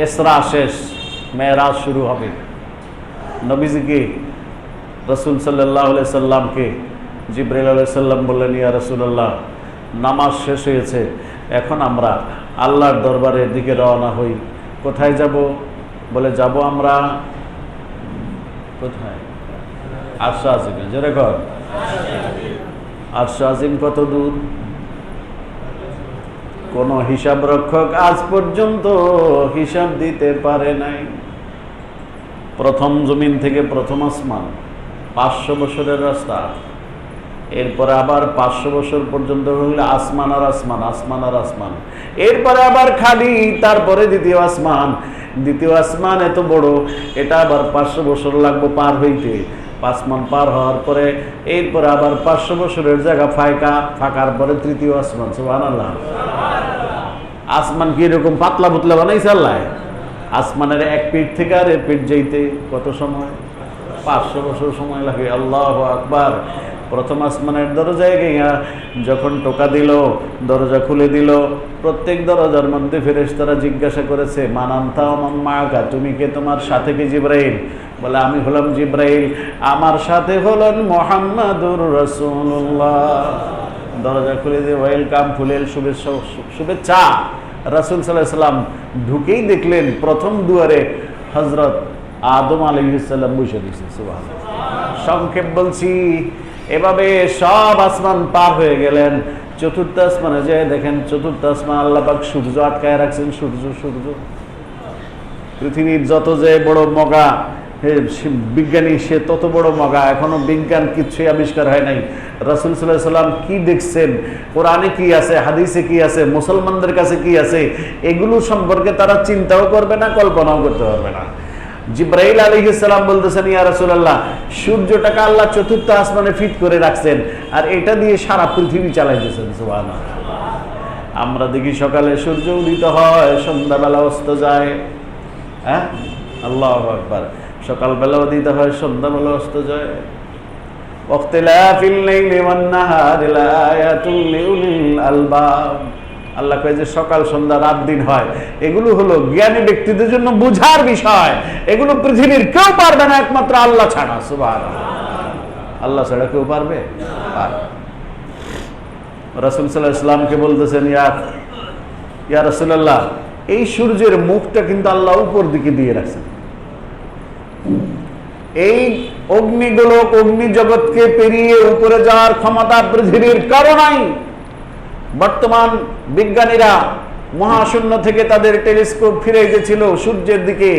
ইসরা শেষ, মেরাজ শুরু হবে। নবীজিকে রাসূল সাল্লাল্লাহু আলাইহি সাল্লামকে জিবরাইল আলাইহিস সালাম বললেন, ইয়া রাসূলুল্লাহ, নামাজ শেষ হয়েছে, এখন আমরা আল্লাহর দরবারের দিকে রওনা হই। কোথায় যাব? বলে যাব আমরা কোথায়? আরশ আজিমে। জোরে কর। আরশ আজিম কত দূর? কোন হিসাব রক্ষক আজ পর্যন্ত হিসাব দিতে পারে নাই। প্রথম জমিন থেকে প্রথম আসমান 500 বছরের রাস্তা, এরপরে আবার 500 বছর পর্যন্ত হলে আসমান আর আসমান, আসমান আর আসমান, এরপরে আবার খালি, তারপরে দ্বিতীয় আসমান। দ্বিতীয় আসমান এত বড়, এটা আবার 500 বছর লাগবে পার হইতে। আসমান পার হওয়ার পরে এরপরে আবার 500 বছরের জায়গা ফাঁকার পরে তৃতীয় আসমান। সুবহানাল্লাহ। আসমান কি এরকম পাতলা পুতলা বানাইছে আল্লাহ? আসমানের এক পিঠ থেকে আর এক পিঠ যাইতে কত সময়? 500 বছর সময় লাগে। আল্লাহু আকবার। প্রথম আসমানের দরজায় গিয়া যখন টোকা দিল, দরজা খুলে দিল, প্রত্যেক দরজার মধ্যে ফেরেশতারা জিজ্ঞাসা করেছে, মান আনতা ওয়া মান মাআকা, তুমি কে, তোমার সাথে কি জিবরাইল? বলে আমি হলাম জিবরাইল, আমার সাথে হলেন মুহাম্মাদুর রাসূলুল্লাহ। দরজা খুলে দিয়ে ওয়েলকাম, ফুলেল শুভেচ্ছা। রাসূল সাল্লাল্লাহু আলাইহি সাল্লাম ঢুকেই দেখলেন প্রথম দুয়ারে হযরত আদম আলাইহিস সালাম বসে রয়েছে। সুবহানাল্লাহ। সংক্ষেপ বলছি, এভাবে সব আসমান পার হয়ে গেলেন। চতুর্থ আসমানে যে দেখেন, চতুর্থ আসমান আল্লাহ পাক সূর্য আটকায় রাখছেন। সূর্য পৃথিবীর যত যে বড় মগা বিজ্ঞানী, সে তত বড় মগা। এখনো বিজ্ঞান কিছুই আবিষ্কার হয় নাই। রাসূল সাল্লাল্লাহু আলাইহি সাল্লাম কি দেখছেন, কোরআনে কি আছে, হাদিসে কি আছে, মুসলমানদের কাছে কি আছে, এগুলো সম্পর্কে তারা চিন্তাও করবে না, কল্পনাও করতে পারবে না। জিবরাইল আলাইহিস সালাম বলতেছেন, ইয়া রাসূলুল্লাহ, সূর্যটাকে আল্লাহ চতুর্থ আসমানে ফিট করে রাখছেন, আর এটা দিয়ে সারা পৃথিবী চালাইতেছেন। সুবহানাল্লাহ। আমরা দেখি সকালে সূর্য উদিত হয়, সন্ধ্যাবেলা অস্ত যায়। হ্যাঁ, আল্লাহু আকবার। সকালবেলা উদিত হয়, সন্ধ্যাবেলা অস্ত যায়। ওয়াক্তিলাফিল লাইলি ওয়ান নাহারি লাআয়াতুল লিউলিল আলবাব। আল্লাহ কয় যে সকাল সন্ধ্যা রাত দিন হয়, এগুলো হলো জ্ঞানী ব্যক্তিদের জন্য বুঝার বিষয়। এগুলো পৃথিবীর কেউ পারবে না একমাত্র আল্লাহ ছাড়া। সুবহানাল্লাহ। আল্লাহ ছাড়া কেউ পারবে? রাসূল সাল্লাল্লাহু আলাইহি ওয়াসাল্লামকে বলতেছেন, ইয়া রাসূলুল্লাহ, এই সূর্যের মুখটা কিন্তু আল্লাহ উপর দিকে দিয়ে রাখছেন। এই অগ্নিগোলক, অগ্নি জগৎকে পেরিয়ে উপরে যাওয়ার ক্ষমতা পৃথিবীর কারো নাই। বর্তমান বিজ্ঞানীরা মহাশূন্য থেকে তাদের টেলিস্কোপ ফিরে গেছিল সূর্যের দিকে,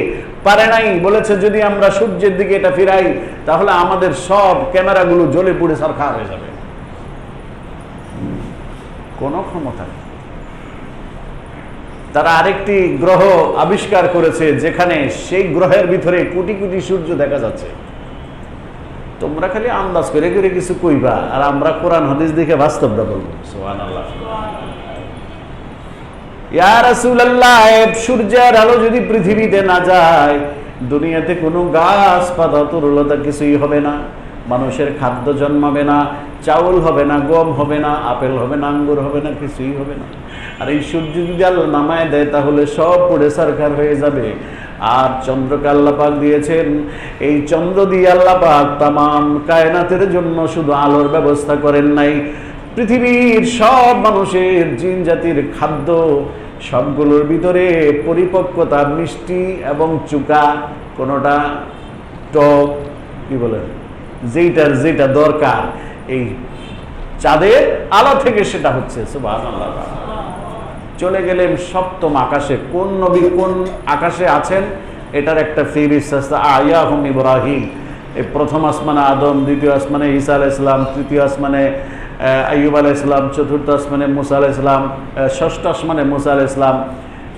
পারে নাই। বলেছে যদি আমরা সূর্যের দিকে এটা ফিরাই, তাহলে আমাদের সব ক্যামেরাগুলো জ্বলে পুড়ে ছারখার হয়ে যাবে। কোনো ক্ষমতা নেই। তারা আরেকটি গ্রহ আবিষ্কার করেছে, যেখানে সেই গ্রহের ভিতরে কোটি কোটি সূর্য দেখা যাচ্ছে। তোমরা খালি আন্দাজ করে করে কিছু কইবা, আর আমরা কোরআন হাদিস দেখে বাস্তবটা বলবো। সুবহানাল্লাহ। ইয়া রাসূলুল্লাহ, সূর্যের আলো যদি পৃথিবীতে না যায়, দুনিয়াতে কোনো গাছ পাতা তরুলতা কিছুই হবে না, মানুষের খাদ্য জন্মাবে না, চাউল হবে না, গম হবে না, আপেল হবে না, আঙ্গুর হবে না, কিছুই হবে না। আর এই সূর্য যদি আল্লাহ নামায় দেয়, তাহলে সব পুড়ে ছারখার হয়ে যাবে। আর চন্দ্রকে আল্লাহ পাক দিয়েছেন, এই চন্দ্র দিয়ে আল্লাহ পাক তামাম কায়নাতের জন্য শুধু আলোর ব্যবস্থা করেন নাই, পৃথিবীর সব মানুষের জিন জাতির খাদ্য সবগুলোর ভিতরে পরিপক্কতা, মিষ্টি এবং চুকা, কোনোটা টক, কি বলে, যেটা দরকার এই চাঁদের আলো থেকে সেটা হচ্ছে। সুবহানাল্লাহ। চলে গেলেন সপ্তম আকাশে। কোন নবী কোন আকাশে আছেন এটার একটা ফিরিস্ত আছে, আয়াহুম ইব্রাহিম। এই প্রথম আসমানে আদম, দ্বিতীয় আসমানে ঈসা আলাইহিস সালাম, তৃতীয় আসমানে আইয়ুব আলাইহিস সালাম, চতুর্থ আসমানে মুসা আলাইহিস সালাম, ষষ্ঠ আসমানে মুসা আলাইহিস সালাম।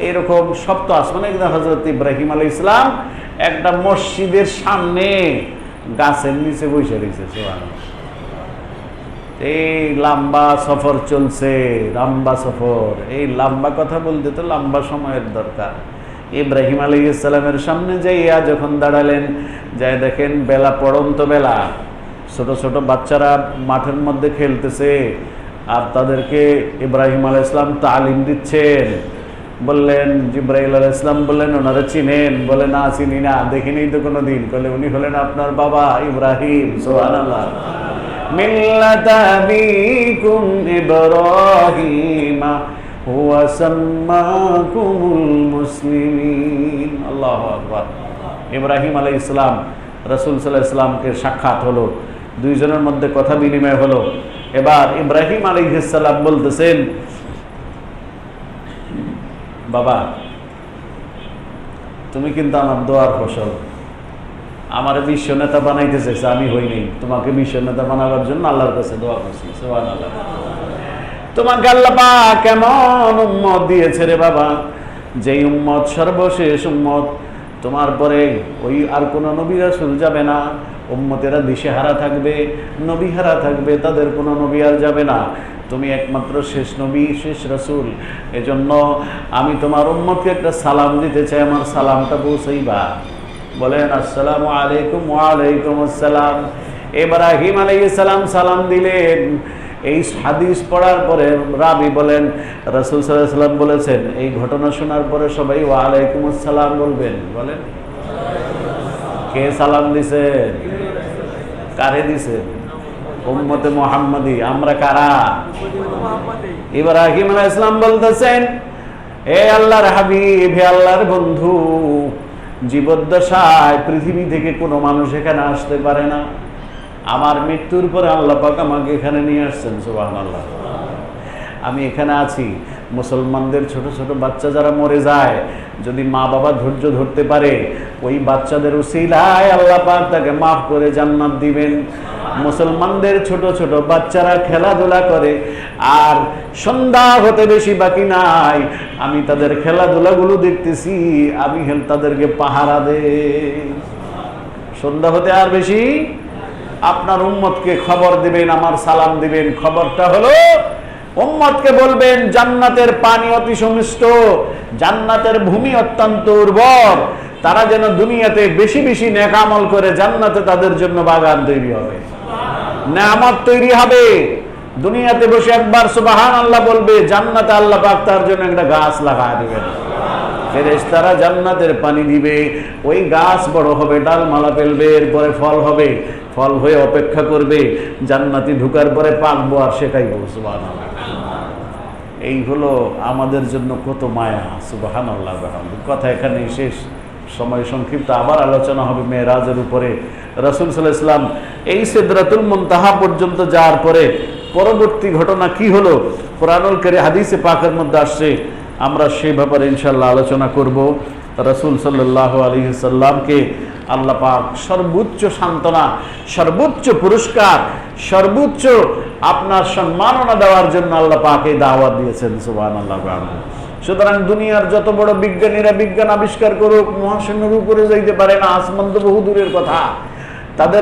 এইরকম সপ্ত আসমানে কিন্তু হযরত ইব্রাহিম আলাইহিস সালাম একটা মসজিদের সামনে গাছের নিচে বসে রয়েছে। সুবহানাল্লাহ। এই লম্বা সফর চলছে, লম্বা সফর। এই লম্বা কথা বলতে তো লম্বা সময়ের দরকার। ইব্রাহিম আলাইহিস সালামের সামনে যাইয়া যখন দাঁড়ালেন, যাই দেখেন বেলা, পড়ন্ত বেলা, ছোট ছোট বাচ্চারা মাঠের মধ্যে খেলতেছে, আর তাদেরকে ইব্রাহিম আলাইহিস সালাম তালিম দিচ্ছেন। বললেন, জিবরাইল আলাইহিস সালাম বললেন, ওনারা চিনেন? বলে, না চিনি না, দেখিনি তো কোনোদিন। বলে, উনি হলেন আপনার বাবা ইব্রাহিম। সুবহানাল্লাহ। মিল্লাতা আবিকুম ইব্রাহিম হুয়া সাম্মাকুমুল মুসলিমিন। আল্লাহু আকবার। ইব্রাহিম আলাইহিস সালাম রাসূল সাল্লাল্লাহু আলাইহি সাল্লামকে সাক্ষাৎ হলো, দুইজনের মধ্যে কথা বিনিময় হলো। এবার ইব্রাহিম আলাইহিস সালাম বলতেছেন, বাবা তুমি কিন্তু আমার দোয়ার ফসল, আমার বিশ্ব নেতা বানাইতে চাইছে, আমি হইনি, তোমাকে বিশ্ব নেতা বানাবার জন্য আল্লাহর কাছে দোয়া করছি। সুবহানাল্লাহ। তোমাকে আল্লাহ পাক কেমন উম্মত দিয়েছে রে বাবা, যেই উম্মত সর্বশেষ উম্মত, তোমার পরে ওই আর কোনো নবী রাসূল যাবে না, উম্মতেরা দিশেহারা থাকবে, নবী হারা থাকবে, তাদের কোনো নবী আর যাবে না, তুমি একমাত্র শেষ নবী, শেষ রাসূল। এজন্য আমি তোমার উম্মতকে একটা সালাম দিতে চাই, আমার সালামটা পৌঁছাইবা। বলেন আসসালামু আলাইকুম। ওয়া আলাইকুম আসসালাম। ইব্রাহিম আলাইহিস সালাম সালাম দিলেন। এই হাদিস পড়ার পরে রাবি বলেন রাসূল সাল্লাল্লাহু আলাইহি ওয়াসাল্লাম বলেছেন, এই ঘটনা শোনার পরে সবাই ওয়া আলাইকুম আসসালাম বলবেন। বলেন কে সালাম দিছে? কারে দিছে? উম্মতে মুহাম্মাদি। আমরা কারা? ইব্রাহিম আলাইহিস সালাম বলতেছেন, হে আল্লাহর হাবিব, হে আল্লাহর বন্ধু, জীবদ্দশায় পৃথিবী থেকে কোনো মানুষ এখানে আসতে পারে না, আমার মৃত্যুর পরে আল্লাহ পাক আমাকে এখানে নিয়ে আসছেন। সুবহানাল্লাহ। আমি এখানে আছি, মুসলমানদের ছোট ছোট বাচ্চা যারা মরে যায়, যদি মা বাবা ধৈর্য ধরতে পারে, ওই বাচ্চাদের উসিলায় আল্লাহ পাক তাকে মাফ করে জান্নাত দিবেন। মুসলমানদের ছোট ছোট বাচ্চারা খেলাধুলা করে, আর সন্ধ্যা হতে বেশি বাকি নাই, আমি তাদের খেলাধুলাগুলো দেখতেছি, আমি তাদেরকে পাহারা দেই। সন্ধ্যা হতে আর বেশি, আপনার উম্মতকে খবর দিবেন, আমার সালাম দিবেন। খবরটা হলো, উম্মতকে বলবেন জান্নাতের পানি অতি সুমিষ্ট, জান্নাতের ভূমি অত্যন্ত উর্বর, তারা যেন দুনিয়াতে বেশি বেশি নেক আমল করে, জান্নাতে তাদের জন্য বাগান তৈরি হবে, নেয়ামত তৈরি হবে। দুনিয়াতে বসে একবার সুবহানাল্লাহ বলবে, জান্নাতে আল্লাহ পাক তার জন্য একটা গাছ লাগায় দিবেন, ফেরেশতারা জান্নাতের পানি দিবে, ওই গাছ বড় হবে, ডালমালা ফেলবে, এরপরে ফল হবে, ফল হয়ে অপেক্ষা করবে, জান্নাতি ঢুকার পরে পাকবো আর শেখাইবো। সুবহানাল্লাহ। এই হলো আমাদের জন্য কত মায়া। সুবহানাল্লাহ। কথা এখানে শেষ, সময় সংক্ষিপ্ত, আবার আলোচনা হবে মেরাজের উপরে। রাসূল সাল্লাল্লাহু আলাইহি ওয়াসাল্লাম এই সিদরাতুল মুনতাহা পর্যন্ত যাওয়ার পরে পরবর্তী ঘটনা কি হলো, কোরআনুল কারীম হাদিসে পাকের মধ্যে আসছে, আমরা সেই ব্যাপারে ইনশাআল্লাহ আলোচনা করব। রাসূল সাল্লাল্লাহু আলাইহি ওয়াসাল্লামকে আল্লাহ পাক সর্বোচ্চ সান্ত্বনা, সর্বোচ্চ পুরস্কার, সর্বোচ্চ আপনার সম্মাননা দেওয়ার জন্য আল্লাহ পাক এই দাওয়াত দিয়েছেন। সুবহানাল্লাহ। সুতরাং দুনিয়ার যত বড় বিজ্ঞানীরা বিজ্ঞান আবিষ্কার করুক, মহাশূন্যের উপরে যাইতে পারে না, আসমান তো বহু দূরের কথা।